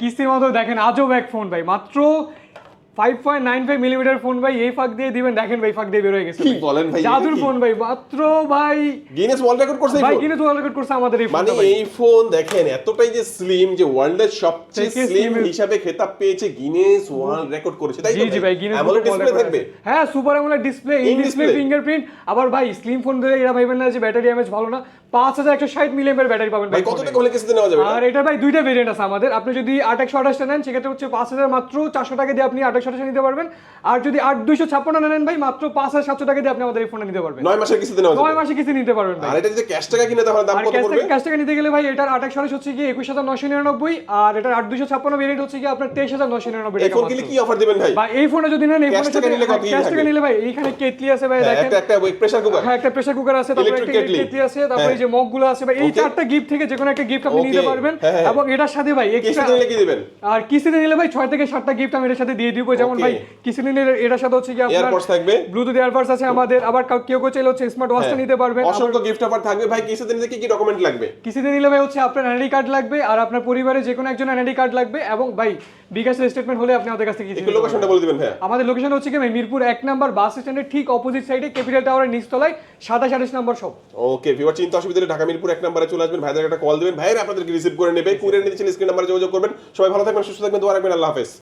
কিস্তির মতো দেখেন আজব এক ফোন ভাই, মাত্র 5.95 মিলিমিটার ফোন ভাই, এই ফাঁক দিয়ে দিবেন, দেখেন ভাই ফাঁক দিয়ে বের হয়ে গেছে। কি বলেন ভাই, জাদুর ফোন ভাই, মাত্র ভাই গিনেস ওয়ার্ল্ড রেকর্ড করছে ভাই, গিনেস ওয়ার্ল্ড রেকর্ড করছে আমাদের এই মানে ফোনটা ভাই। এই ফোন দেখেন এতটাই যে স্লিম, যে ওয়ার্ল্ডের সবচেয়ে থেকে স্লিম slim হিসাবে খেতাব পেয়েছে, গিনেস ওয়ার্ল্ড রেকর্ড করেছে, তাই জি তো জি ভাই, গিনেস অ্যামোলেড ডিসপ্লে থাকবে। হ্যাঁ, super AMOLED display, in display In-display। Fingerprint. আবার ভাই স্লিম ফোন ধরে এরা ভাইবেন না যে ব্যাটারি এমএএইচ ভালো না, 5160 মিলিঅ্যাম্পিয়ার ব্যাটারি পাবেন ভাই ভাই। কত টাকা হলে কিস্তিতে নেওয়া যাবে আর এটা ভাই দুইটা ভেরিয়েন্ট আছে আমাদের। আপনি যদি 8128 নেন সেক্ষেত্রে হচ্ছে 5000 মাত্র 400 টাকা দিয়ে আপনি 8128 নিতে পারবেন। আর যদি 8256 নেন ভাই, মাত্র 5700 টাকা দিয়ে আপনি আমাদের এই ফোনটা নিতে পারবেন। 9 মাসের কিস্তিতে নেওয়া যাবে। 9 মাসে কিস্তি নিতে পারবেন ভাই। আর এটা যদি ক্যাশ টাকা কিনে তাহলে দাম আর কত পড়বে? ক্যাশ টাকা নিতে গেলে ভাই এটার 28 হচ্ছে কি 21999, আর এটার 8256 ভেরিয়েন্ট হচ্ছে কি আপনার 23999 এই টাকা। ফোন কিনলে কি অফার দিবেন ভাই? ভাই এই ফোনে যদি নেন, এই ক্যাশ ফোনে টাকা নিলে কত কি ক্যাশ টাকা থাকে? নিলে ভাই এইখানে কেটলি আছে ভাই, দেখেন একটা প্রেসার কুকার, হ্যাঁ একটা প্রেসার কুকার আছে, তারপরে Electric একটা kettle। কেটলি আছে, তারপরে এই যে মগগুলো আছে ভাই, এই Okay। চারটা গিফট থেকে যে কোনো একটা গিফট আপনি Okay। নিতে পারবেন। হ্যাঁ। এবং এটার সাথে ভাই এক্সট্রা কিস্তিতে নিলে কি দিবেন? আর কিস্তিতে নিলে ভাই 6 থেকে 7টা গিফট আমি এর সাথে দিয়ে দিব। যেমন Okay। ভাই কিস্তিতে নিলে এটার সাথে হচ্ছে কি আপনার এয়ারপডস থাকবে, ব্লুটুথ এয়ারপডস আছে আমাদের। আবার কেউ চাইলে হচ্ছে স্মার্ট ওয়াচটা নিতে পারবেন। অসংখ্য গিফট অফার থাকবে ভাই। কিস্তিতে নিলে কি কি ডকুমেন্ট লাগবে? কিস্তিতে নিলে ভাই হচ্ছে আপনার এনআইডি কার্ড লাগবে, আর আপনার পরিবারে যে কোনো একজন এনআইডি কার্ড লাগবে, এবং ভাই বিকাশের স্টেটমেন্ট হলে আপনি আমাদের কাছ থেকে একটু লোকেশনটা বলে দিবেন ভাই। আমাদের লোকেশন হচ্ছে কি ভাই মিরপুর 1 নাম্বার বাস স্ট্যান্ডের ঠিক অপোজিট সাইডে ক্যাপিটাল টাওয়ারের নিচতলায় 27 নম্বর শপ। ওকে ভিউয়ার, চিন্তা অসুবিধা হলে ঢাকা মিরপুর 1 নম্বরে চলে আসবেন, ভাইদের একটা কল দিবেন, ভাইরা আপনাদেরকে রিসিভ করে নেবে। কুরিয়ার নিতে চাইলে স্ক্রিন নাম্বারে যোগাযোগ করবেন। সবাই ভালো থাকবেন, সুস্থ থাকবেন, দোয়া রাখবেন। আল্লাহ হাফেজ।